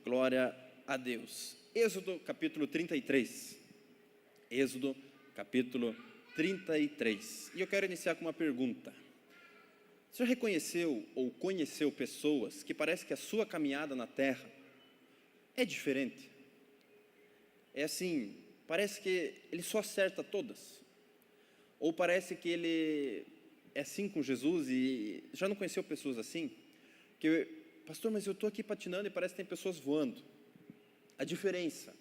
Glória a Deus. Êxodo capítulo 33. Êxodo capítulo 33. E eu quero iniciar com uma pergunta. Você já reconheceu ou conheceu pessoas que parece que a sua caminhada na terra é diferente? É assim, parece que ele só acerta todas. Ou parece que ele é assim com Jesus e já não conheceu pessoas assim? Que, pastor, mas eu estou aqui patinando e parece que tem pessoas voando. A diferença,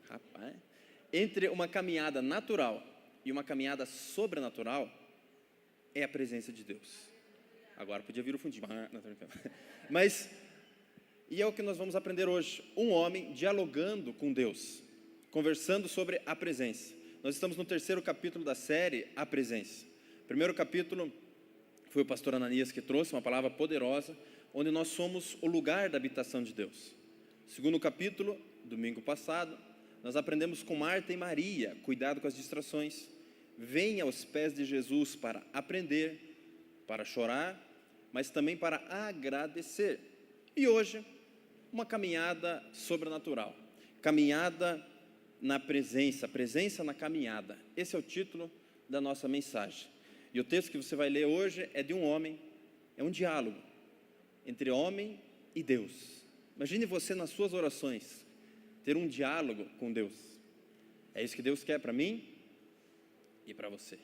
rapaz, entre uma caminhada natural e uma caminhada sobrenatural é a presença de Deus. Agora podia vir o fundinho, mas, e é o que nós vamos aprender hoje. Um homem dialogando com Deus, conversando sobre a presença. Nós estamos no 3º capítulo da série, A Presença. Primeiro capítulo foi o pastor Ananias que trouxe uma palavra poderosa, onde nós somos o lugar da habitação de Deus. Segundo capítulo, domingo passado, nós aprendemos com Marta e Maria, cuidado com as distrações. Venha aos pés de Jesus para aprender, para chorar, mas também para agradecer. E hoje, uma caminhada sobrenatural, caminhada na presença, presença na caminhada. Esse é o título da nossa mensagem. E o texto que você vai ler hoje é de um homem, é um diálogo entre homem e Deus. Imagine você nas suas orações, ter um diálogo com Deus. É isso que Deus quer para mim e para você.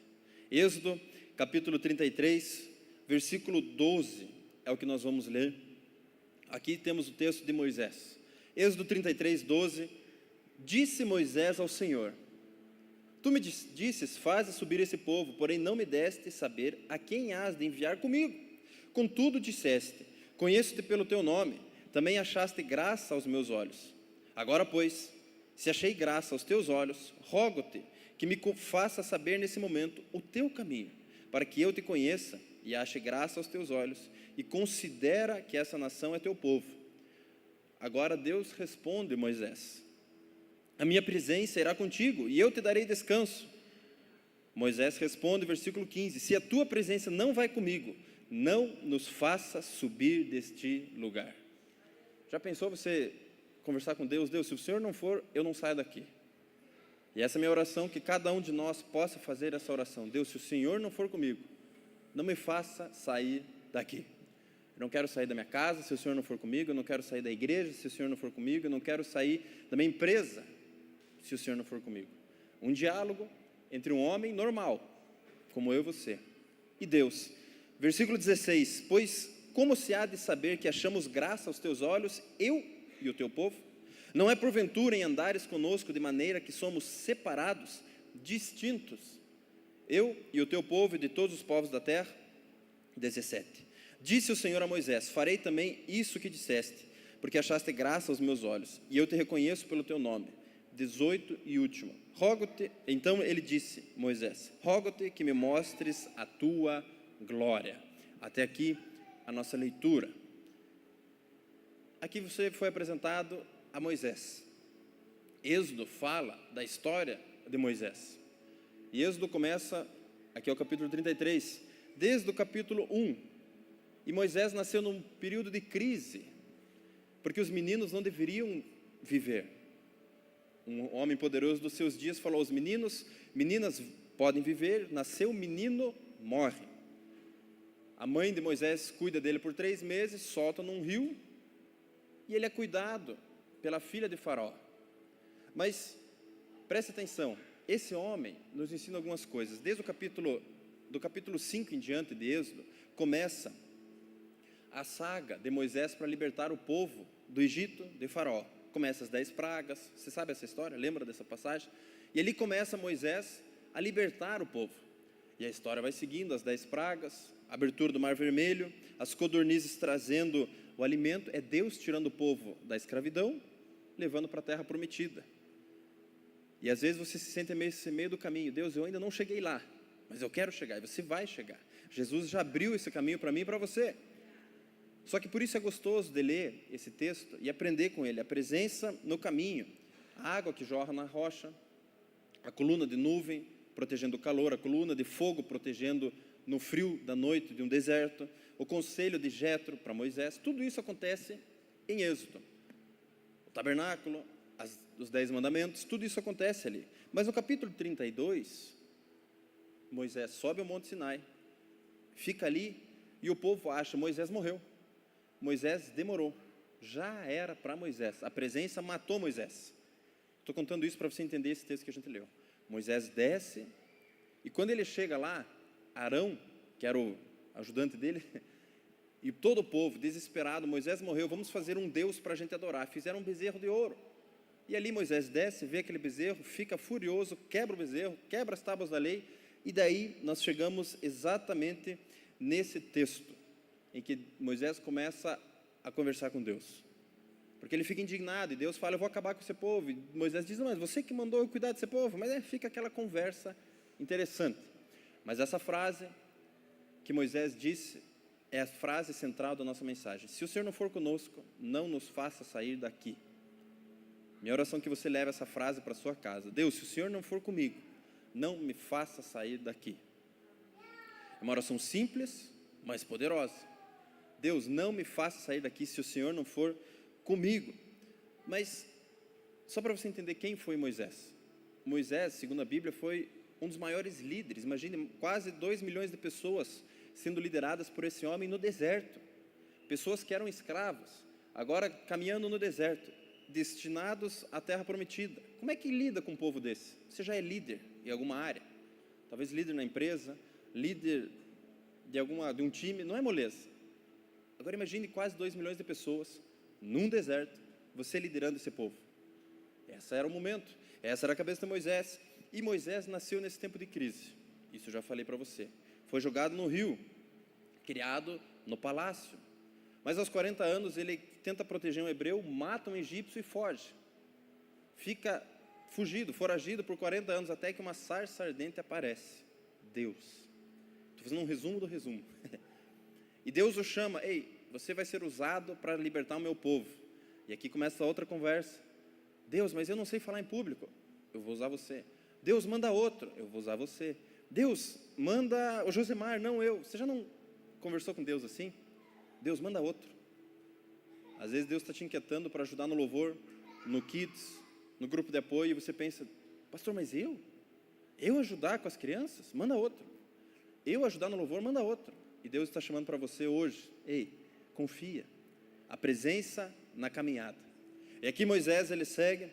Êxodo capítulo 33, versículo 12, é o que nós vamos ler. Aqui temos o texto de Moisés. Êxodo 33, 12, disse Moisés ao Senhor: tu me disses, faze subir esse povo, porém não me deste saber a quem hás de enviar comigo. Contudo disseste, conheço-te pelo teu nome, também achaste graça aos meus olhos. Agora, pois, se achei graça aos teus olhos, rogo-te que me faça saber nesse momento o teu caminho, para que eu te conheça e ache graça aos teus olhos, e considera que essa nação é teu povo. Agora Deus responde Moisés: a minha presença irá contigo, e eu te darei descanso. Moisés responde, versículo 15, se a tua presença não vai comigo, não nos faça subir deste lugar. Já pensou você conversar com Deus? Deus, se o Senhor não for, eu não saio daqui. E essa é a minha oração, que cada um de nós possa fazer essa oração. Deus, se o Senhor não for comigo, não me faça sair daqui. Eu não quero sair da minha casa se o Senhor não for comigo, eu não quero sair da igreja se o Senhor não for comigo, eu não quero sair da minha empresa se o Senhor não for comigo. Um diálogo entre um homem normal, como eu e você, e Deus. Versículo 16, pois como se há de saber que achamos graça aos teus olhos, eu e o teu povo? Não é porventura em andares conosco de maneira que somos separados, distintos, eu e o teu povo e de todos os povos da terra? 17, disse o Senhor a Moisés, farei também isso que disseste, porque achaste graça aos meus olhos, e eu te reconheço pelo teu nome. 18 e último, rogo-te, então ele disse, Moisés, rogo-te que me mostres a tua glória. Até aqui a nossa leitura. Aqui você foi apresentado a Moisés. Êxodo fala da história de Moisés. E Êxodo começa, aqui é o capítulo 33, desde o capítulo 1. E Moisés nasceu num período de crise, porque os meninos não deveriam viver. Um homem poderoso dos seus dias falou aos meninos, meninas podem viver, nasceu um menino, morre. A mãe de Moisés cuida dele por 3 meses, solta num rio, e ele é cuidado pela filha de Faraó. Mas, preste atenção, esse homem nos ensina algumas coisas. Desde do capítulo 5 em diante de Êxodo, começa a saga de Moisés para libertar o povo do Egito de Faraó. Começa as 10 pragas, você sabe essa história? Lembra dessa passagem? E ali começa Moisés a libertar o povo. E a história vai seguindo, as 10 pragas, a abertura do Mar Vermelho, as codornizes trazendo o alimento, é Deus tirando o povo da escravidão, levando para a terra prometida. E às vezes você se sente meio do caminho, Deus, eu ainda não cheguei lá, mas eu quero chegar, e você vai chegar. Jesus já abriu esse caminho para mim e para você. Só que por isso é gostoso de ler esse texto e aprender com ele, a presença no caminho, a água que jorra na rocha, a coluna de nuvem protegendo o calor, a coluna de fogo protegendo no frio da noite de um deserto, o conselho de Jetro para Moisés, tudo isso acontece em Êxodo. O tabernáculo, os 10 mandamentos, tudo isso acontece ali. Mas no capítulo 32, Moisés sobe ao Monte Sinai, fica ali e o povo acha, Moisés morreu. Moisés demorou, já era para Moisés, a presença matou Moisés. Estou contando isso para você entender esse texto que a gente leu. Moisés desce, e quando ele chega lá, Arão, que era o ajudante dele, e todo o povo, desesperado, Moisés morreu, vamos fazer um Deus para a gente adorar. Fizeram um bezerro de ouro. E ali Moisés desce, vê aquele bezerro, fica furioso, quebra o bezerro, quebra as tábuas da lei, e daí nós chegamos exatamente nesse texto, em que Moisés começa a conversar com Deus. Porque ele fica indignado, e Deus fala, eu vou acabar com esse povo. E Moisés diz, mas você que mandou eu cuidar desse povo. Mas fica aquela conversa interessante. Mas essa frase que Moisés disse é a frase central da nossa mensagem. Se o Senhor não for conosco, não nos faça sair daqui. Minha oração é que você leve essa frase para a sua casa. Deus, se o Senhor não for comigo, não me faça sair daqui. É uma oração simples, mas poderosa. Deus, não me faça sair daqui se o Senhor não for comigo. Mas, só para você entender quem foi Moisés. Moisés, segundo a Bíblia, foi um dos maiores líderes. Imagine, quase 2 milhões de pessoas sendo lideradas por esse homem no deserto. Pessoas que eram escravos, agora caminhando no deserto, destinados à terra prometida. Como é que lida com um povo desse? Você já é líder em alguma área, talvez líder na empresa, líder de um time, não é moleza. Agora imagine quase 2 milhões de pessoas, num deserto, você liderando esse povo. Esse era o momento, essa era a cabeça de Moisés, e Moisés nasceu nesse tempo de crise, isso eu já falei para você. Foi jogado no rio, criado no palácio, mas aos 40 anos ele tenta proteger um hebreu, mata um egípcio e foge. Fica fugido, foragido por 40 anos, até que uma sarça ardente aparece. Deus. Estou fazendo um resumo do resumo. E Deus o chama, ei, você vai ser usado para libertar o meu povo. E aqui começa outra conversa. Deus, mas eu não sei falar em público. Eu vou usar você. Deus, manda outro. Eu vou usar você. Deus, manda o Josemar, não eu. Você já não conversou com Deus assim? Deus, manda outro. Às vezes Deus está te inquietando para ajudar no louvor, no kids, no grupo de apoio, e você pensa, pastor, mas eu? Eu ajudar com as crianças? Manda outro. Eu ajudar no louvor? Manda outro. E Deus está chamando para você hoje, ei, confia. A presença na caminhada. E aqui Moisés, ele segue,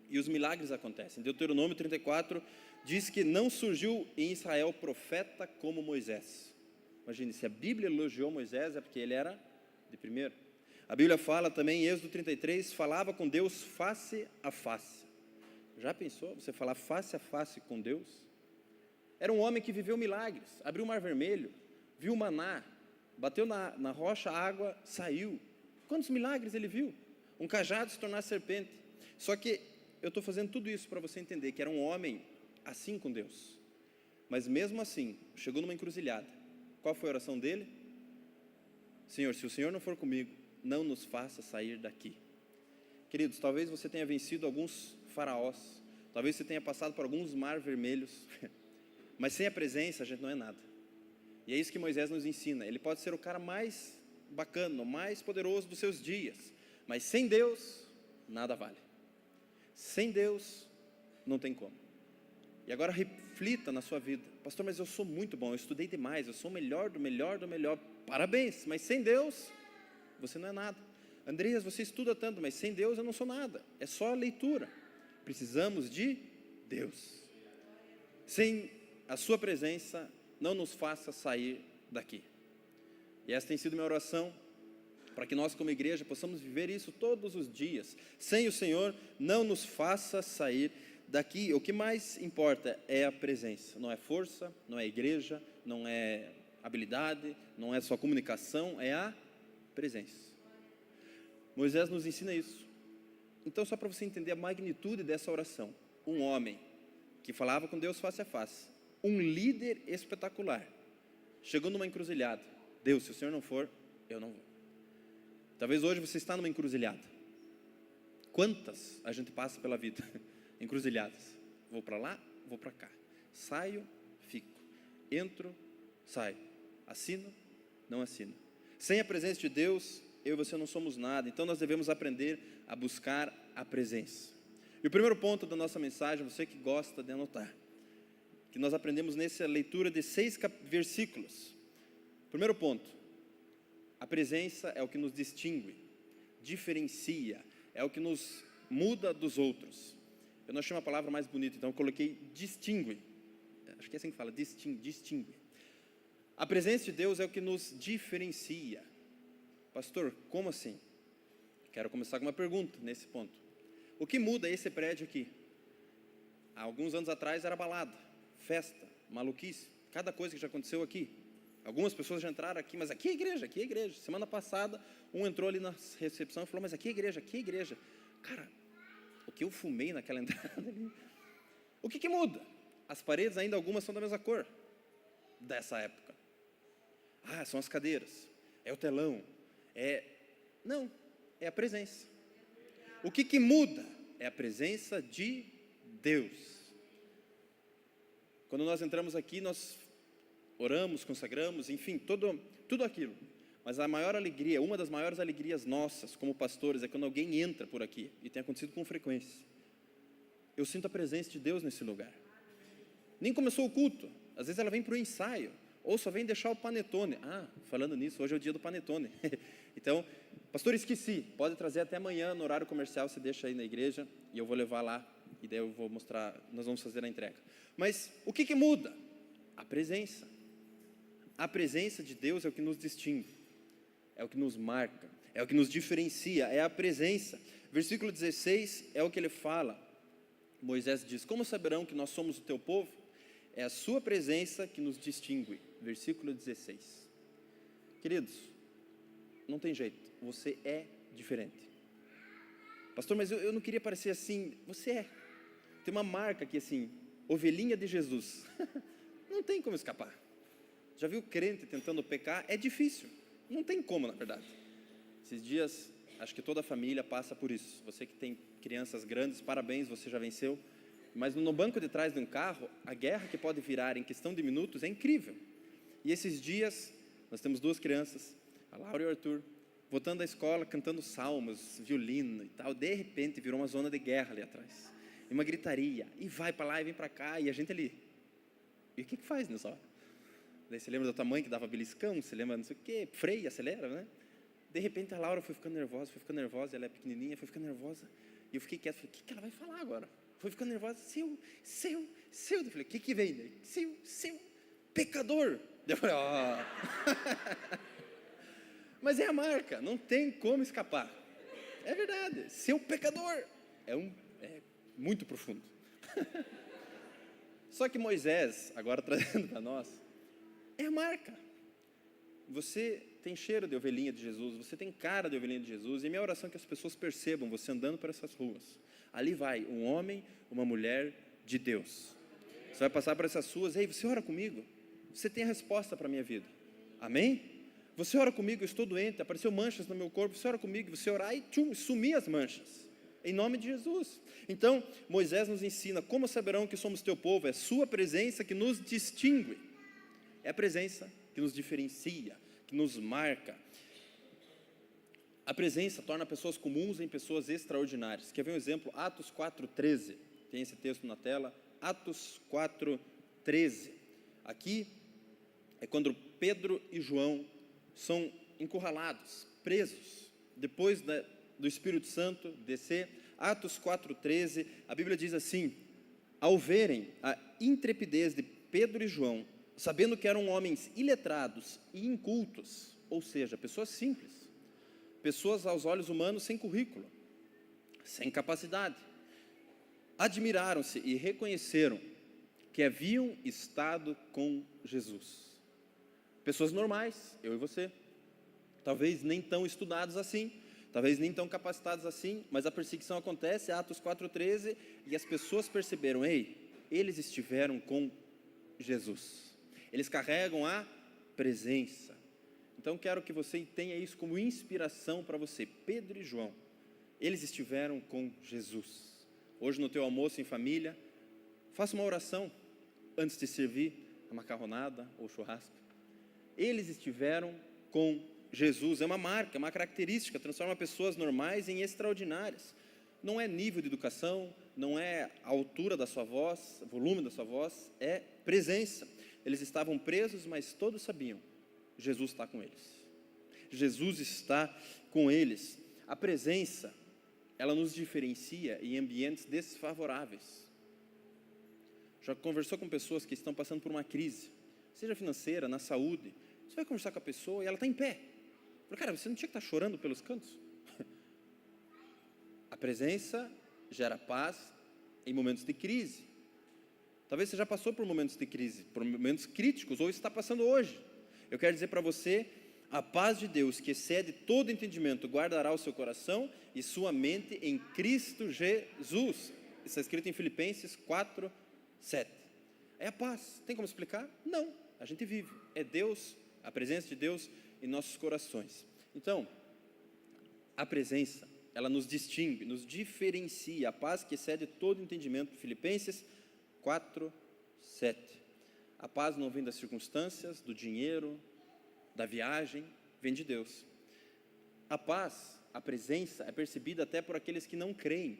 e os milagres acontecem. Deuteronômio 34 diz que não surgiu em Israel profeta como Moisés. Imagine, se a Bíblia elogiou Moisés, é porque ele era de primeiro. A Bíblia fala também em Êxodo 33, falava com Deus face a face. Já pensou você falar face a face com Deus? Era um homem que viveu milagres, abriu o mar vermelho, viu o maná, bateu na rocha, a água saiu. Quantos milagres ele viu? Um cajado se tornar serpente. Só que eu estou fazendo tudo isso para você entender que era um homem assim com Deus. Mas mesmo assim, chegou numa encruzilhada. Qual foi a oração dele? Senhor, se o Senhor não for comigo, não nos faça sair daqui. Queridos, talvez você tenha vencido alguns faraós, talvez você tenha passado por alguns mar vermelhos, mas sem a presença a gente não é nada. E é isso que Moisés nos ensina. Ele pode ser o cara mais bacana, o mais poderoso dos seus dias, mas sem Deus, nada vale. Sem Deus, não tem como. E agora reflita na sua vida. Pastor, mas eu sou muito bom, eu estudei demais, eu sou o melhor do melhor do melhor. Parabéns, mas sem Deus, você não é nada. Andreas, você estuda tanto, mas sem Deus eu não sou nada. É só leitura. Precisamos de Deus. Sem a sua presença, não nos faça sair daqui. E essa tem sido minha oração, para que nós como igreja possamos viver isso todos os dias. Sem o Senhor, não nos faça sair daqui. O que mais importa é a presença, não é força, não é igreja, não é habilidade, não é só comunicação, é a presença. Moisés nos ensina isso. Então, só para você entender a magnitude dessa oração, um homem que falava com Deus face a face, um líder espetacular, chegou numa encruzilhada. Deus, se o Senhor não for, eu não vou. Talvez hoje você está numa encruzilhada. Quantas a gente passa pela vida? Encruzilhadas. Vou para lá, vou para cá. Saio, fico. Entro, saio. Assino, não assino. Sem a presença de Deus, eu e você não somos nada. Então nós devemos aprender a buscar a presença. E o primeiro ponto da nossa mensagem, você que gosta de anotar, que nós aprendemos nessa leitura de 6 versículos. Primeiro ponto, a presença é o que nos distingue, diferencia, é o que nos muda dos outros. Eu não achei uma palavra mais bonita, então eu coloquei distingue. Acho que é assim que fala, distingue. A presença de Deus é o que nos diferencia. Pastor, como assim? Quero começar com uma pergunta nesse ponto. O que muda esse prédio aqui? Há alguns anos atrás era balada, festa, maluquice, cada coisa que já aconteceu aqui. Algumas pessoas já entraram aqui, mas aqui é igreja, aqui é igreja. Semana passada, um entrou ali na recepção e falou, mas aqui é igreja, aqui é igreja. Cara, o que eu fumei naquela entrada ali? O que muda? As paredes ainda algumas são da mesma cor dessa época. Ah, são as cadeiras, é o telão, não, é a presença. O que muda? É a presença de Deus. Quando nós entramos aqui, nós oramos, consagramos, enfim, tudo aquilo. Mas a maior alegria, uma das maiores alegrias nossas como pastores é quando alguém entra por aqui, e tem acontecido com frequência. Eu sinto a presença de Deus nesse lugar. Nem começou o culto, às vezes ela vem para o ensaio, ou só vem deixar o panetone. Ah, falando nisso, hoje é o dia do panetone. Então, pastor, esqueci, pode trazer até amanhã no horário comercial, você deixa aí na igreja, e eu vou levar lá, e daí eu vou mostrar, nós vamos fazer a entrega. Mas o que muda? A presença. A presença de Deus é o que nos distingue, é o que nos marca, é o que nos diferencia, é a presença. Versículo 16 é o que ele fala. Moisés diz, como saberão que nós somos o teu povo? É a sua presença que nos distingue. Versículo 16. Queridos, não tem jeito, você é diferente. Pastor, mas eu não queria parecer assim. Você é. Tem uma marca aqui assim, ovelhinha de Jesus. Não tem como escapar. Já viu crente tentando pecar? É difícil. Não tem como, na verdade. Esses dias, acho que toda a família passa por isso. Você que tem crianças grandes, parabéns, você já venceu. Mas no banco de trás de um carro, a guerra que pode virar em questão de minutos é incrível. E esses dias, nós temos 2 crianças, a Laura e o Arthur, voltando da escola, cantando salmos, violino e tal. De repente, virou uma zona de guerra ali atrás. E uma gritaria, e vai para lá e vem para cá, e a gente ali. E o que faz nessa hora? Daí você lembra da tua mãe que dava beliscão, você lembra não sei o quê, freia, acelera, né? De repente a Laura foi ficando nervosa, ela é pequenininha, foi ficando nervosa, e eu fiquei quieto, falei, o que ela vai falar agora? Foi ficando nervosa, seu, eu falei, o que vem daí? Seu, pecador. Eu falei, Mas é a marca, não tem como escapar, é verdade, seu pecador, é muito profundo. Só que Moisés, agora trazendo para nós, é a marca. Você tem cheiro de ovelhinha de Jesus, você tem cara de ovelhinha de Jesus, e minha oração é que as pessoas percebam você andando por essas ruas. Ali vai um homem, uma mulher de Deus. Você vai passar por essas ruas, ei, você ora comigo? Você tem a resposta para a minha vida. Amém? Você ora comigo, eu estou doente, apareceu manchas no meu corpo, você ora comigo, você orar e sumir as manchas. Em nome de Jesus. Então, Moisés nos ensina, como saberão que somos teu povo? É sua presença que nos distingue. É a presença que nos diferencia, que nos marca. A presença torna pessoas comuns em pessoas extraordinárias. Quer ver um exemplo? Atos 4:13. Tem esse texto na tela. Atos 4:13. Aqui é quando Pedro e João são encurralados, presos, depois do Espírito Santo descer. Atos 4:13, a Bíblia diz assim: ao verem a intrepidez de Pedro e João, sabendo que eram homens iletrados e incultos, ou seja, pessoas simples, pessoas aos olhos humanos sem currículo, sem capacidade, admiraram-se e reconheceram que haviam estado com Jesus. Pessoas normais, eu e você, talvez nem tão estudados assim, talvez nem tão capacitados assim, mas a perseguição acontece, Atos 4:13, e as pessoas perceberam, ei, eles estiveram com Jesus, eles carregam a presença. Então quero que você tenha isso como inspiração para você. Pedro e João, eles estiveram com Jesus. Hoje no teu almoço em família, faça uma oração antes de servir a macarronada ou churrasco. Eles estiveram com Jesus é uma marca, é uma característica, transforma pessoas normais em extraordinárias. Não é nível de educação, não é a altura da sua voz, o volume da sua voz, é presença. Eles estavam presos, mas todos sabiam, Jesus está com eles. Jesus está com eles. A presença, ela nos diferencia em ambientes desfavoráveis. Já conversou com pessoas que estão passando por uma crise, seja financeira, na saúde. Você vai conversar com a pessoa e ela está em pé. Fala, cara, você não tinha que estar chorando pelos cantos? A presença gera paz em momentos de crise. Talvez você já passou por momentos de crise, por momentos críticos, ou está passando hoje. Eu quero dizer para você, a paz de Deus, que excede todo entendimento, guardará o seu coração e sua mente em Cristo Jesus. Isso está escrito em Filipenses 4, 7. É a paz. Tem como explicar? Não. A gente vive. É Deus, a presença de Deus em nossos corações. Então, a presença, ela nos distingue, nos diferencia. A paz que excede todo entendimento. Filipenses 4, 7. A paz não vem das circunstâncias, do dinheiro, da viagem, vem de Deus. A paz, a presença, é percebida até por aqueles que não creem.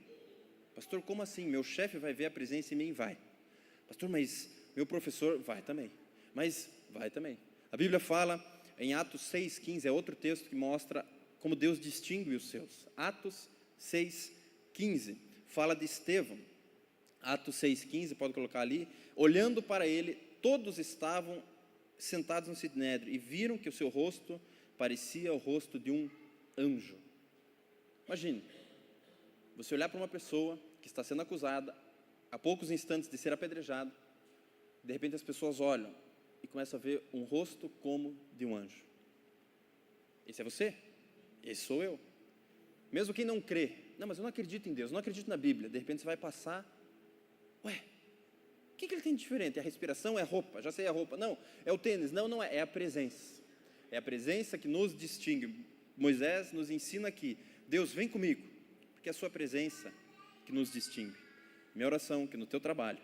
Pastor, como assim? Meu chefe vai ver a presença em mim? Vai. Pastor, mas meu professor? Vai também. Mas vai também. A Bíblia fala em Atos 6,15, é outro texto que mostra como Deus distingue os seus. Atos 6,15, fala de Estevão. Atos 6,15, pode colocar ali. Olhando para ele, todos estavam sentados no sinédrio e viram que o seu rosto parecia o rosto de um anjo. Imagine, você olhar para uma pessoa que está sendo acusada, a poucos instantes de ser apedrejado, de repente as pessoas olham e começam a ver um rosto como de um anjo. Esse é você? Esse sou eu. Mesmo quem não crê, não, mas eu não acredito em Deus, não acredito na Bíblia, de repente você vai passar, ué, o que ele tem de diferente? É a respiração? É a roupa? Já sei a roupa. Não, é o tênis. Não, não é. É a presença. É a presença que nos distingue. Moisés nos ensina aqui. Deus, vem comigo. Porque é a sua presença que nos distingue. Minha oração, que no teu trabalho,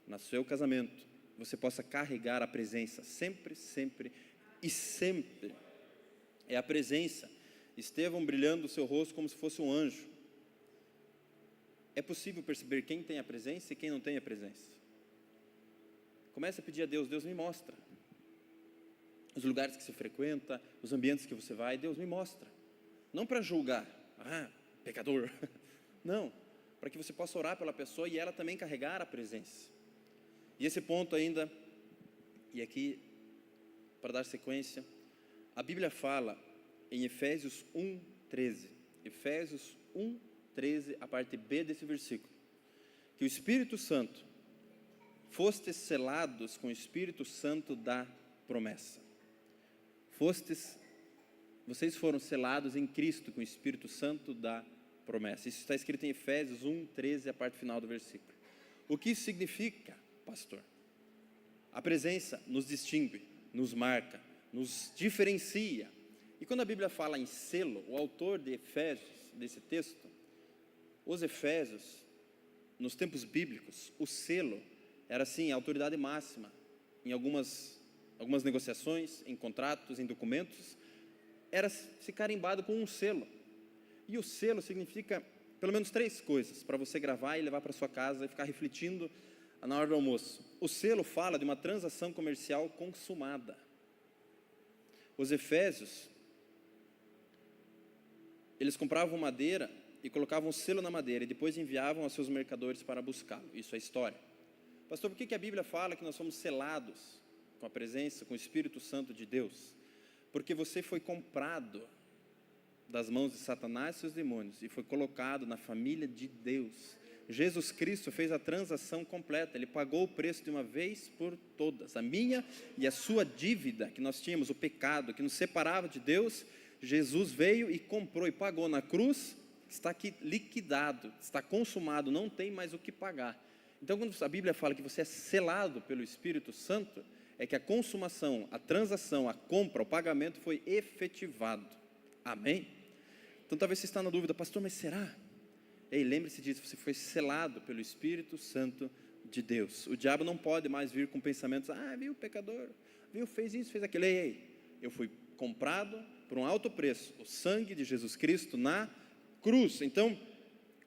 no seu casamento, você possa carregar a presença. Sempre, sempre e sempre. É a presença. Estevão brilhando o seu rosto como se fosse um anjo. É possível perceber quem tem a presença e quem não tem a presença. Comece a pedir a Deus, Deus me mostra os lugares que você frequenta, os ambientes que você vai, Deus me mostra, não para julgar, pecador, não, para que você possa orar pela pessoa e ela também carregar a presença. E esse ponto ainda, e aqui, para dar sequência, a Bíblia fala em Efésios 1:13, Efésios 1:13, a parte B desse versículo, que o Espírito Santo, fostes selados com o Espírito Santo da promessa. Vocês foram selados em Cristo com o Espírito Santo da promessa. Isso está escrito em Efésios 1:13, a parte final do versículo. O que isso significa, pastor? A presença nos distingue, nos marca, nos diferencia. E quando a Bíblia fala em selo, o autor de Efésios, desse texto, os Efésios, nos tempos bíblicos, o selo era assim, a autoridade máxima em algumas negociações, em contratos, em documentos, era se carimbado com um selo. E o selo significa pelo menos 3 coisas, para você gravar e levar para sua casa e ficar refletindo na hora do almoço. O selo fala de uma transação comercial consumada. Os efésios, eles compravam madeira e colocavam o selo na madeira e depois enviavam aos seus mercadores para buscá-lo. Isso é história. Pastor, por que a Bíblia fala que nós somos selados com a presença, com o Espírito Santo de Deus? Porque você foi comprado das mãos de Satanás e seus demônios e foi colocado na família de Deus. Jesus Cristo fez a transação completa, Ele pagou o preço de uma vez por todas. A minha e a sua dívida que nós tínhamos, o pecado que nos separava de Deus, Jesus veio e comprou e pagou na cruz, está aqui liquidado, está consumado, não tem mais o que pagar. Então, quando a Bíblia fala que você é selado pelo Espírito Santo, é que a consumação, a transação, a compra, o pagamento foi efetivado. Amém? Então, talvez você está na dúvida, pastor, mas será? Ei, lembre-se disso, você foi selado pelo Espírito Santo de Deus. O diabo não pode mais vir com pensamentos, viu, pecador, viu, fez isso, fez aquilo. Ei, eu fui comprado, por um alto preço, o sangue de Jesus Cristo na cruz. Então,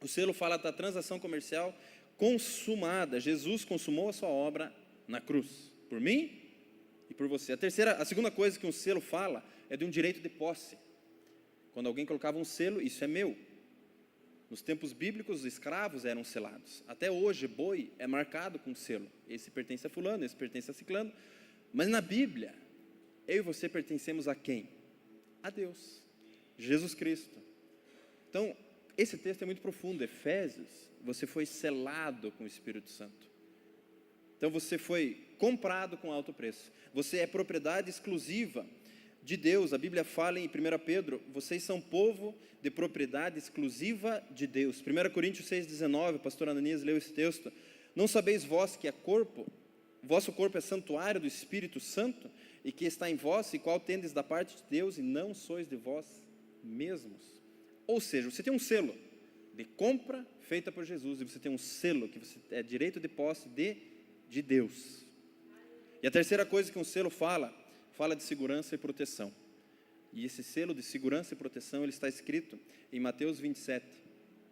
o selo fala da transação comercial consumada. Jesus consumou a sua obra na cruz, por mim e por você. A segunda coisa que um selo fala é de um direito de posse. Quando alguém colocava um selo, isso é meu. Nos tempos bíblicos, os escravos eram selados. Até hoje, boi é marcado com selo. Esse pertence a fulano, esse pertence a ciclano. Mas na Bíblia, eu e você pertencemos a quem? A Deus, Jesus Cristo. Então, esse texto é muito profundo. Efésios, você foi selado com o Espírito Santo. Então, você foi comprado com alto preço. Você é propriedade exclusiva de Deus. A Bíblia fala em 1 Pedro, vocês são povo de propriedade exclusiva de Deus. 1 Coríntios 6,19, o pastor Ananias leu esse texto. Não sabeis vós que vosso corpo é santuário do Espírito Santo, e que está em vós, e qual tendes da parte de Deus, e não sois de vós mesmos. Ou seja, você tem um selo de compra feita por Jesus, e você tem um selo que você é direito de posse de Deus. E a terceira coisa que um selo fala de segurança e proteção. E esse selo de segurança e proteção, ele está escrito em Mateus 27,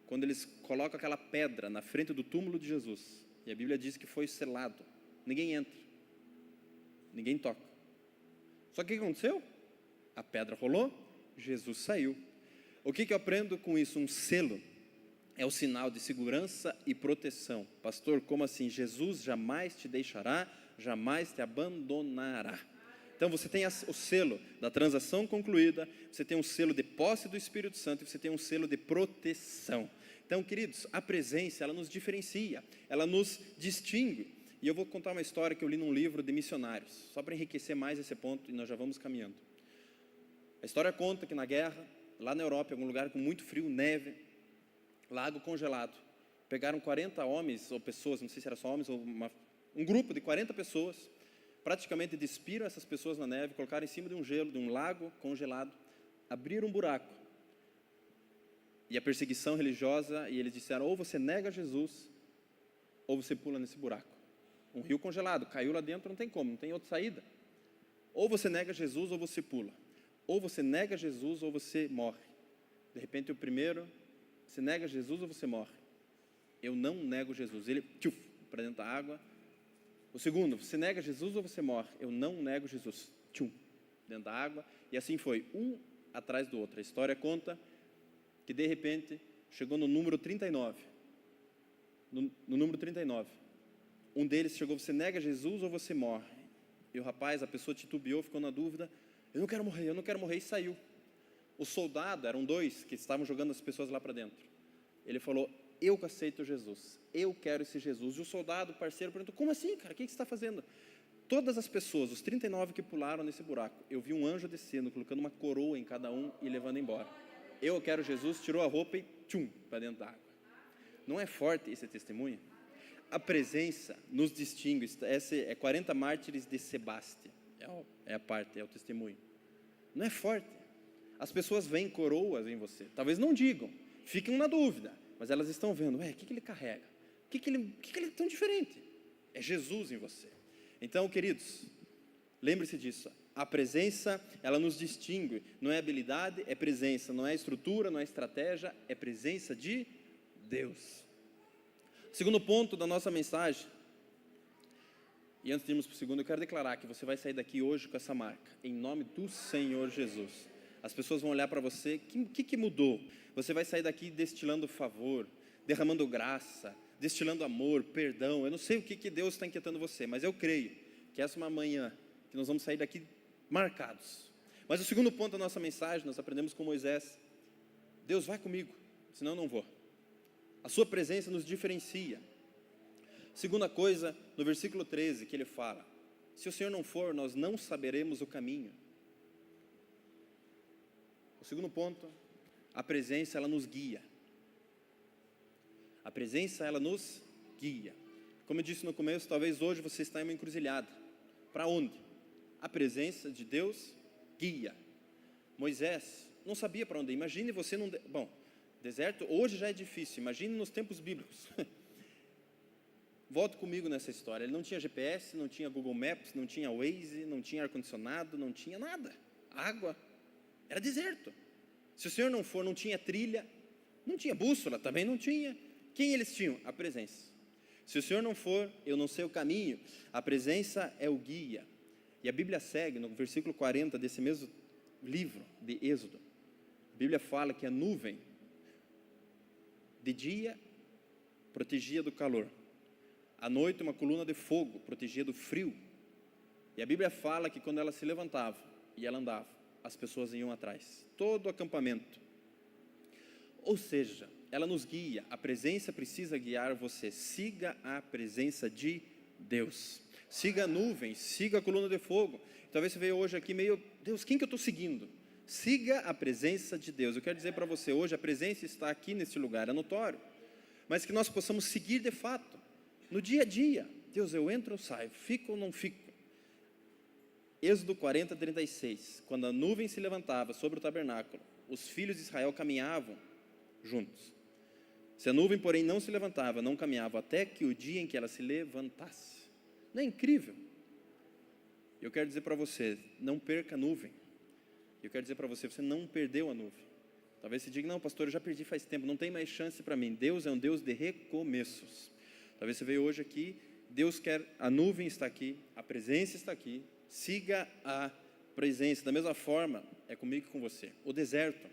quando eles colocam aquela pedra na frente do túmulo de Jesus, e a Bíblia diz que foi selado. Ninguém entra, ninguém toca. Só que o que aconteceu? A pedra rolou, Jesus saiu. O que eu aprendo com isso? Um selo é o sinal de segurança e proteção. Pastor, como assim? Jesus jamais te deixará, jamais te abandonará. Então você tem o selo da transação concluída, você tem um selo de posse do Espírito Santo, e você tem um selo de proteção. Então, queridos, a presença, ela nos diferencia, ela nos distingue. E eu vou contar uma história que eu li num livro de missionários, só para enriquecer mais esse ponto, e nós já vamos caminhando. A história conta que na guerra, lá na Europa, em algum lugar com muito frio, neve, lago congelado, pegaram 40 homens ou pessoas, não sei se era só homens, ou um grupo de 40 pessoas, praticamente despiram essas pessoas na neve, colocaram em cima de um gelo, de um lago congelado, abriram um buraco. E a perseguição religiosa, e eles disseram, ou você nega Jesus, ou você pula nesse buraco. Um rio congelado, caiu lá dentro, não tem como, não tem outra saída. Ou você nega Jesus, ou você pula. Ou você nega Jesus, ou você morre. De repente o primeiro, você nega Jesus ou você morre? Eu não nego Jesus. Ele, para dentro da água. O segundo, você nega Jesus ou você morre? Eu não nego Jesus. Dentro da água. E assim foi, um atrás do outro. A história conta que de repente chegou no número 39. No número 39. Um deles chegou, você nega Jesus ou você morre? E o rapaz, a pessoa titubeou, ficou na dúvida. Eu não quero morrer, e saiu. O soldado, eram dois que estavam jogando as pessoas lá para dentro. Ele falou, eu aceito Jesus, eu quero esse Jesus. E o soldado, parceiro, perguntou, como assim, cara, o que você está fazendo? Todas as pessoas, os 39 que pularam nesse buraco, eu vi um anjo descendo, colocando uma coroa em cada um e levando embora. Eu quero Jesus, tirou a roupa e para dentro da água. Não é forte esse testemunho? A presença nos distingue. Esse é 40 mártires de Sebaste, é a parte, é o testemunho. Não é forte? As pessoas veem coroas em você, talvez não digam, fiquem na dúvida, mas elas estão vendo, o que ele carrega? O que ele é tão diferente? É Jesus em você. Então, queridos, lembre-se disso, a presença, ela nos distingue, não é habilidade, é presença, não é estrutura, não é estratégia, é presença de Deus. Segundo ponto da nossa mensagem, e antes de irmos para o segundo, eu quero declarar que você vai sair daqui hoje com essa marca, em nome do Senhor Jesus. As pessoas vão olhar para você, o que mudou? Você vai sair daqui destilando favor, derramando graça, destilando amor, perdão. Eu não sei o que Deus está inquietando você, mas eu creio que essa é uma manhã que nós vamos sair daqui marcados. Mas o segundo ponto da nossa mensagem, nós aprendemos com Moisés, Deus vai comigo, senão eu não vou. A sua presença nos diferencia. Segunda coisa, no versículo 13, que ele fala, se o Senhor não for, nós não saberemos o caminho. O segundo ponto, a presença, ela nos guia. A presença, ela nos guia. Como eu disse no começo, talvez hoje você está em uma encruzilhada. Para onde? A presença de Deus guia. Moisés não sabia para onde ir. Imagine você num... deserto hoje já é difícil, imagine nos tempos bíblicos. Volta comigo nessa história. Ele não tinha GPS, não tinha Google Maps, não tinha Waze, não tinha ar-condicionado, não tinha nada. Água. Era deserto. Se o Senhor não for, não tinha trilha, não tinha bússola, também não tinha. Quem eles tinham? A presença. Se o Senhor não for, eu não sei o caminho. A presença é o guia. E a Bíblia segue, no versículo 40 desse mesmo livro de Êxodo. A Bíblia fala que a nuvem, de dia, protegia do calor. À noite, uma coluna de fogo, protegia do frio. E a Bíblia fala que quando ela se levantava e ela andava, as pessoas iam atrás. Todo o acampamento. Ou seja, ela nos guia. A presença precisa guiar você. Siga a presença de Deus. Siga a nuvem, siga a coluna de fogo. Talvez você veja hoje aqui meio, Deus, quem que eu estou seguindo? Siga a presença de Deus. Eu quero dizer para você hoje, a presença está aqui nesse lugar, é notório. Mas que nós possamos seguir de fato, no dia a dia. Deus, eu entro ou saio, fico ou não fico? Êxodo 40, 36. Quando a nuvem se levantava sobre o tabernáculo, os filhos de Israel caminhavam juntos. Se a nuvem, porém, não se levantava, não caminhava, até que o dia em que ela se levantasse. Não é incrível? Eu quero dizer para você, não perca a nuvem. Eu quero dizer para você, você não perdeu a nuvem. Talvez você diga, não, pastor, eu já perdi faz tempo, não tem mais chance para mim. Deus é um Deus de recomeços. Talvez você veja hoje aqui, Deus quer, a nuvem está aqui, a presença está aqui, siga a presença. Da mesma forma, é comigo e com você. O deserto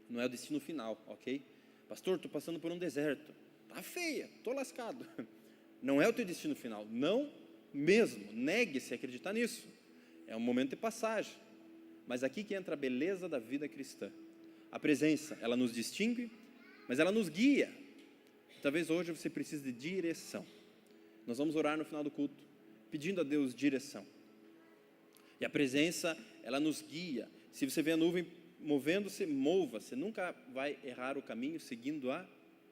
não é o destino final, ok? Pastor, estou passando por um deserto. Está feia, estou lascado. Não é o teu destino final, não mesmo. Negue-se a acreditar nisso. É um momento de passagem. Mas aqui que entra a beleza da vida cristã. A presença, ela nos distingue, mas ela nos guia. Talvez hoje você precise de direção. Nós vamos orar no final do culto, pedindo a Deus direção. E a presença, ela nos guia. Se você vê a nuvem movendo-se, mova-se. Nunca vai errar o caminho seguindo a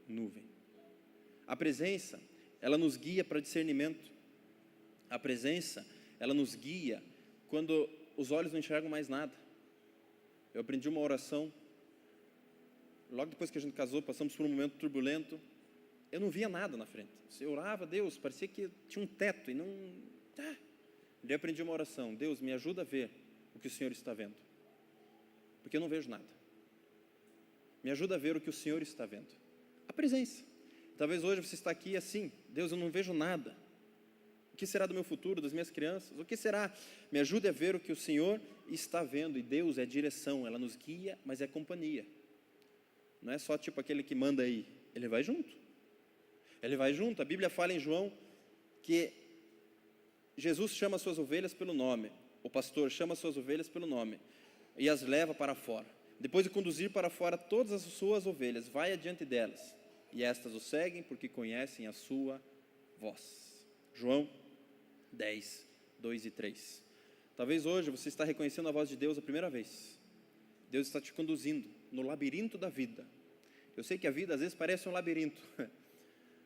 nuvem. A presença, ela nos guia para discernimento. A presença, ela nos guia quando os olhos não enxergam mais nada. Eu aprendi uma oração. Logo depois que a gente casou, passamos por um momento turbulento. Eu não via nada na frente. Eu orava a Deus, parecia que tinha um teto e não... Daí eu aprendi uma oração. Deus, me ajuda a ver o que o Senhor está vendo. Porque eu não vejo nada. Me ajuda a ver o que o Senhor está vendo. A presença. Talvez hoje você está aqui assim, Deus, eu não vejo nada. O que será do meu futuro, das minhas crianças? O que será? Me ajude a ver o que o Senhor está vendo. E Deus é direção, ela nos guia, mas é companhia. Não é só tipo aquele que manda aí. Ele vai junto. Ele vai junto. A Bíblia fala em João que Jesus chama as suas ovelhas pelo nome. O pastor chama as suas ovelhas pelo nome e as leva para fora. Depois de conduzir para fora todas as suas ovelhas, vai adiante delas. E estas o seguem porque conhecem a sua voz. João 10, 2 e 3. Talvez hoje você está reconhecendo a voz de Deus a primeira vez. Deus está te conduzindo no labirinto da vida. Eu sei que a vida às vezes parece um labirinto,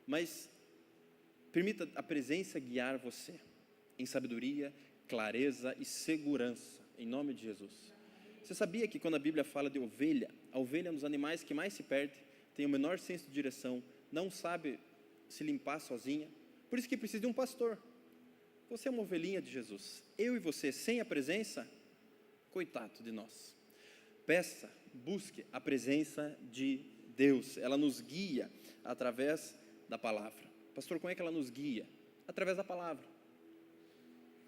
mas permita a presença guiar você em sabedoria, clareza e segurança, em nome de Jesus. Você sabia que quando a Bíblia fala de ovelha, a ovelha é um dos animais que mais se perde, tem o menor senso de direção, não sabe se limpar sozinha, por isso que precisa de um pastor. Você é uma ovelhinha de Jesus. Eu e você, sem a presença, coitado de nós. Peça, busque a presença de Deus. Ela nos guia através da palavra. Pastor, como é que ela nos guia? Através da palavra.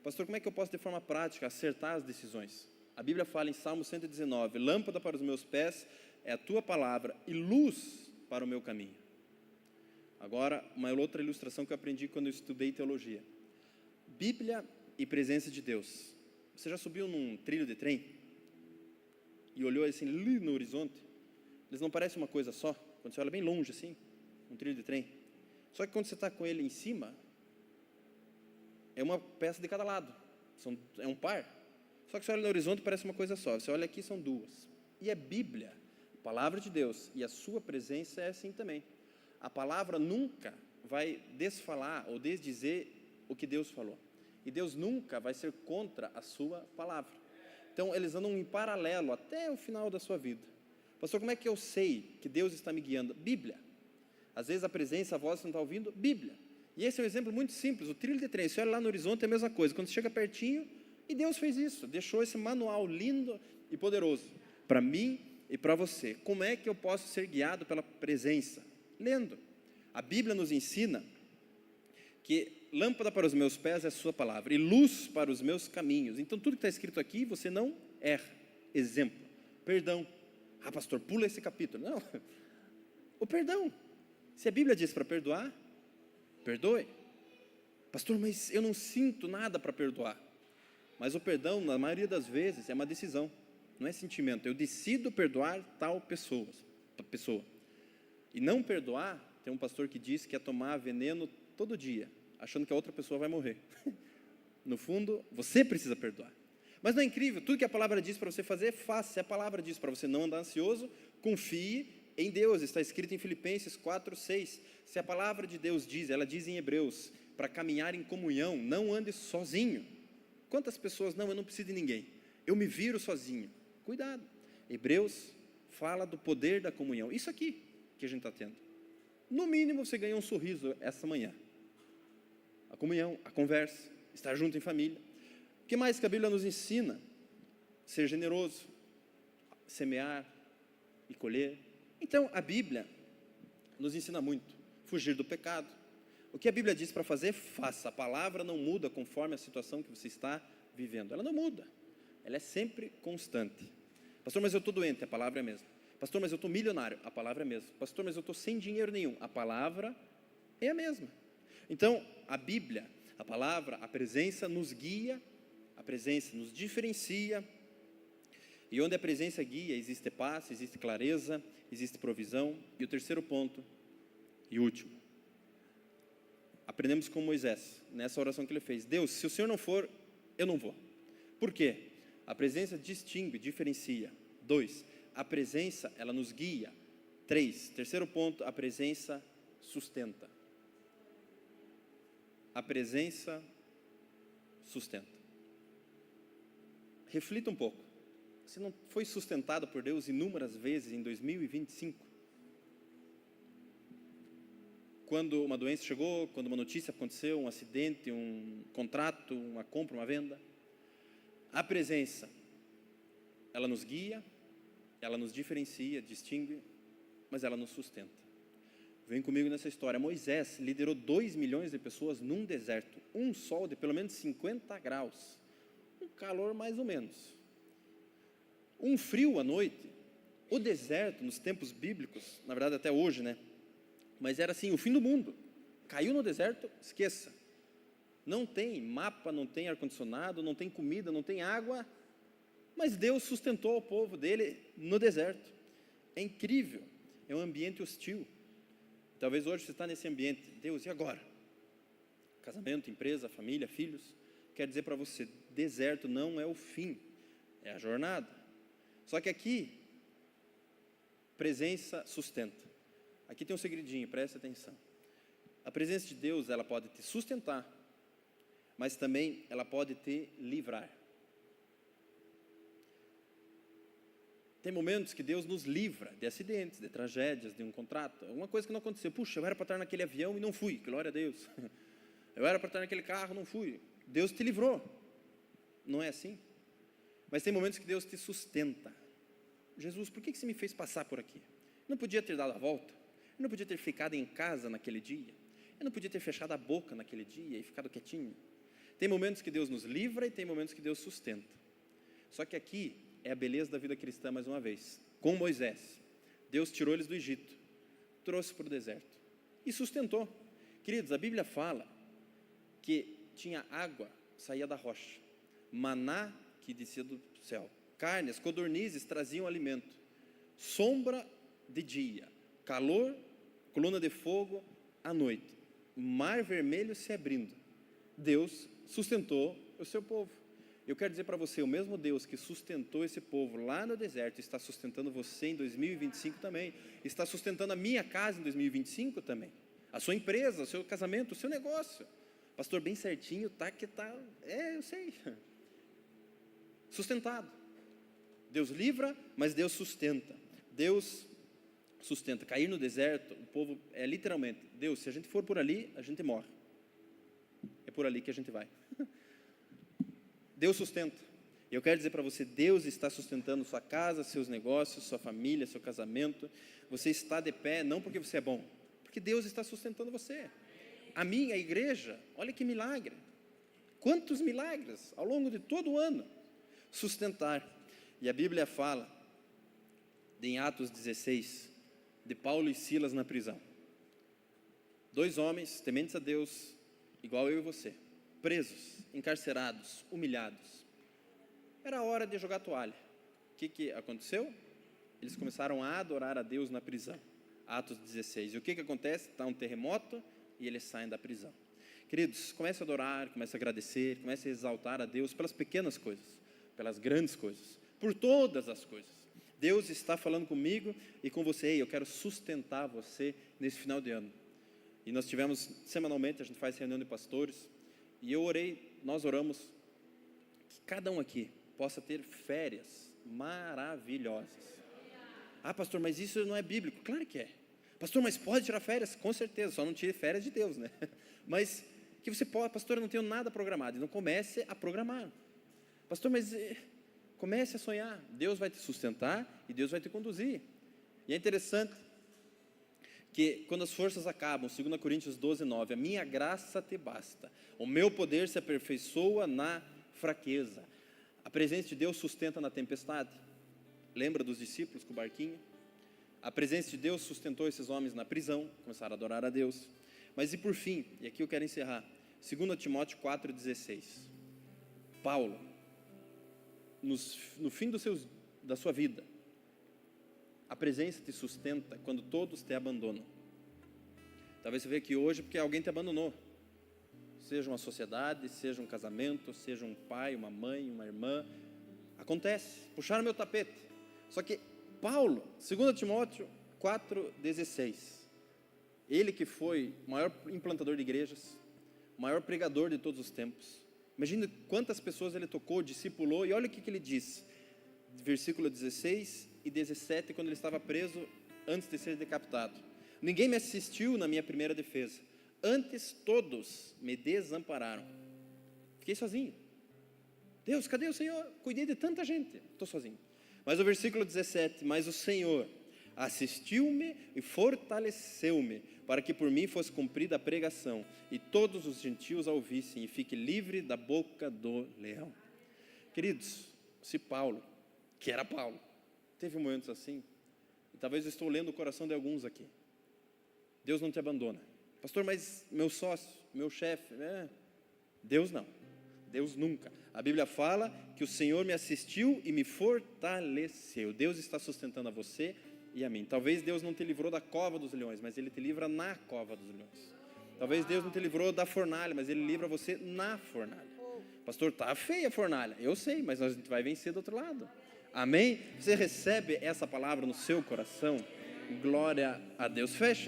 Pastor, como é que eu posso de forma prática acertar as decisões? A Bíblia fala em Salmo 119, lâmpada para os meus pés é a tua palavra e luz para o meu caminho. Agora, uma outra ilustração que eu aprendi quando eu estudei teologia. Bíblia e presença de Deus. Você já subiu num trilho de trem? E olhou assim ali no horizonte? Eles não parecem uma coisa só? Quando você olha bem longe assim, um trilho de trem. Só que quando você está com ele em cima, é uma peça de cada lado. É um par. Só que você olha no horizonte e parece uma coisa só. Você olha aqui, são duas. E a Bíblia, a palavra de Deus, e a sua presença é assim também. A palavra nunca vai desfalar ou desdizer o que Deus falou. E Deus nunca vai ser contra a sua palavra. Então, eles andam em paralelo até o final da sua vida. Pastor, como é que eu sei que Deus está me guiando? Bíblia. Às vezes a presença, a voz você não está ouvindo? Bíblia. E esse é um exemplo muito simples. O trilho de trem, você olha lá no horizonte, é a mesma coisa. Quando você chega pertinho, e Deus fez isso. Deixou esse manual lindo e poderoso. para mim e para você. Como é que eu posso ser guiado pela presença? Lendo. A Bíblia nos ensina que lâmpada para os meus pés é a sua palavra e luz para os meus caminhos. Então, tudo que está escrito aqui, você não erra. Exemplo, perdão. Ah, pastor, pula esse capítulo. Não, o perdão. Se a Bíblia diz para perdoar, perdoe. Pastor, mas eu não sinto nada para perdoar. Mas o perdão, na maioria das vezes, é uma decisão, não é sentimento. Eu decido perdoar tal pessoa. E não perdoar, tem um pastor que diz que é tomar veneno todo dia, achando que a outra pessoa vai morrer. No fundo, você precisa perdoar. Mas não é incrível? Tudo que a palavra diz para você fazer, faça. Se a palavra diz para você não andar ansioso, confie em Deus. Está escrito em Filipenses 4:6. Se a palavra de Deus diz, ela diz em Hebreus, para caminhar em comunhão, não ande sozinho. Quantas pessoas, não, eu não preciso de ninguém, eu me viro sozinho. Cuidado. Hebreus fala do poder da comunhão. Isso aqui que a gente está tendo. No mínimo você ganhou um sorriso essa manhã. A comunhão, a conversa, estar junto em família. O que mais que a Bíblia nos ensina? Ser generoso, semear e colher. Então a Bíblia nos ensina muito. Fugir do pecado. O que a Bíblia diz para fazer, faça. A palavra não muda conforme a situação que você está vivendo. Ela não muda. Ela é sempre constante. Pastor, mas eu estou doente. A palavra é a mesma. Pastor, mas eu estou milionário. A palavra é a mesma. Pastor, mas eu estou sem dinheiro nenhum. A palavra é a mesma. Então, a Bíblia, a palavra, a presença nos guia, a presença nos diferencia. E onde a presença guia, existe paz, existe clareza, existe provisão. E o terceiro ponto, e último, aprendemos com Moisés, nessa oração que ele fez. Deus, se o Senhor não for, eu não vou. Por quê? A presença distingue, diferencia. 2, a presença, ela nos guia. 3, terceiro ponto, a presença sustenta. A presença sustenta. Reflita um pouco. Você não foi sustentado por Deus inúmeras vezes em 2025? Quando uma doença chegou, quando uma notícia aconteceu, um acidente, um contrato, uma compra, uma venda. A presença, ela nos guia, ela nos diferencia, distingue, mas ela nos sustenta. Vem comigo nessa história. Moisés liderou 2 milhões de pessoas num deserto, um sol de pelo menos 50 graus, um calor mais ou menos, um frio à noite. O deserto, nos tempos bíblicos, na verdade até hoje, né? Mas era assim, o fim do mundo. Caiu no deserto, esqueça. Não tem mapa, não tem ar-condicionado, não tem comida, não tem água. Mas Deus sustentou o povo dele no deserto. É incrível. É um ambiente hostil. Talvez hoje você está nesse ambiente. Deus, e agora? Casamento, empresa, família, filhos. Quer dizer para você, deserto não é o fim. É a jornada. Só que aqui, presença sustenta. Aqui tem um segredinho, preste atenção. A presença de Deus, ela pode te sustentar, mas também ela pode te livrar. Tem momentos que Deus nos livra de acidentes, de tragédias, de um contrato, alguma coisa que não aconteceu. Puxa, eu era para estar naquele avião e não fui, glória a Deus. Eu era para estar naquele carro, não fui. Deus te livrou. Não é assim? Mas tem momentos que Deus te sustenta. Jesus, por que você me fez passar por aqui? Não podia ter dado a volta? Eu não podia ter ficado em casa naquele dia? Eu não podia ter fechado a boca naquele dia e ficado quietinho? Tem momentos que Deus nos livra e tem momentos que Deus sustenta. Só que aqui é a beleza da vida cristã mais uma vez. Com Moisés, Deus tirou eles do Egito, trouxe para o deserto e sustentou. Queridos, a Bíblia fala que tinha água, saía da rocha, maná que descia do céu, carne, as codornizes traziam alimento, sombra de dia, calor, coluna de fogo à noite, mar vermelho se abrindo. Deus sustentou o seu povo. Eu quero dizer para você, o mesmo Deus que sustentou esse povo lá no deserto, está sustentando você em 2025 também, está sustentando a minha casa em 2025 também, a sua empresa, o seu casamento, o seu negócio. Pastor, bem certinho, tá que tá, eu sei, sustentado. Deus livra, mas Deus sustenta. Deus sustenta. Cair no deserto, o povo é literalmente, Deus, se a gente for por ali, a gente morre. É por ali que a gente vai. Deus sustenta. E eu quero dizer para você, Deus está sustentando sua casa, seus negócios, sua família, seu casamento. Você está de pé não porque você é bom, porque Deus está sustentando você. A minha igreja, olha que milagre. Quantos milagres ao longo de todo o ano. Sustentar. E a Bíblia fala, em Atos 16, de Paulo e Silas na prisão. 2 homens tementes a Deus, igual eu e você, presos, encarcerados, humilhados. Era a hora de jogar toalha. O que aconteceu? Eles começaram a adorar a Deus na prisão. Atos 16. E o que acontece? Está um terremoto e eles saem da prisão. Queridos, comece a adorar, comece a agradecer, comece a exaltar a Deus pelas pequenas coisas, pelas grandes coisas, por todas as coisas. Deus está falando comigo e com você. Ei, eu quero sustentar você nesse final de ano. E nós tivemos, semanalmente, a gente faz reunião de pastores, e eu orei, nós oramos, que cada um aqui possa ter férias maravilhosas. Ah, pastor, mas isso não é bíblico. Claro que é. Pastor, mas pode tirar férias? Com certeza, só não tire férias de Deus, né? Mas que você pode, pastor, eu não tenho nada programado. Então comece a programar. Pastor, mas comece a sonhar. Deus vai te sustentar e Deus vai te conduzir. E é interessante que quando as forças acabam, 2 Coríntios 12, 9, a minha graça te basta, o meu poder se aperfeiçoa na fraqueza. A presença de Deus sustenta na tempestade. Lembra dos discípulos com o barquinho? A presença de Deus sustentou esses homens na prisão, começaram a adorar a Deus. Mas e por fim, e aqui eu quero encerrar, 2 Timóteo 4,16. Paulo, no fim da sua vida, a presença te sustenta quando todos te abandonam. Talvez você veja aqui hoje porque alguém te abandonou. Seja uma sociedade, seja um casamento, seja um pai, uma mãe, uma irmã. Acontece, puxaram meu tapete. Só que Paulo, 2 Timóteo 4,16, ele que foi o maior implantador de igrejas, o maior pregador de todos os tempos. Imagina quantas pessoas ele tocou, discipulou, e olha o que ele diz, versículo 16 e 17, quando ele estava preso antes de ser decapitado. Ninguém me assistiu na minha primeira defesa, antes todos me desampararam. Fiquei sozinho. Deus, cadê o Senhor? Cuidei de tanta gente, estou sozinho. Mas o versículo 17, mas o Senhor assistiu-me e fortaleceu-me, para que por mim fosse cumprida a pregação, e todos os gentios a ouvissem, e fique livre da boca do leão. Queridos, se Paulo, que era Paulo, teve momentos assim, e talvez eu estou lendo o coração de alguns aqui. Deus não te abandona. Pastor, mas meu sócio, meu chefe, Deus não. Deus nunca. A Bíblia fala que o Senhor me assistiu e me fortaleceu. Deus está sustentando a você e a mim. Talvez Deus não te livrou da cova dos leões, mas Ele te livra na cova dos leões. Talvez Deus não te livrou da fornalha, mas Ele livra você na fornalha. Pastor, está feia a fornalha. Eu sei, mas a gente vai vencer do outro lado. Amém? Você recebe essa palavra no seu coração? Glória a Deus. Fecha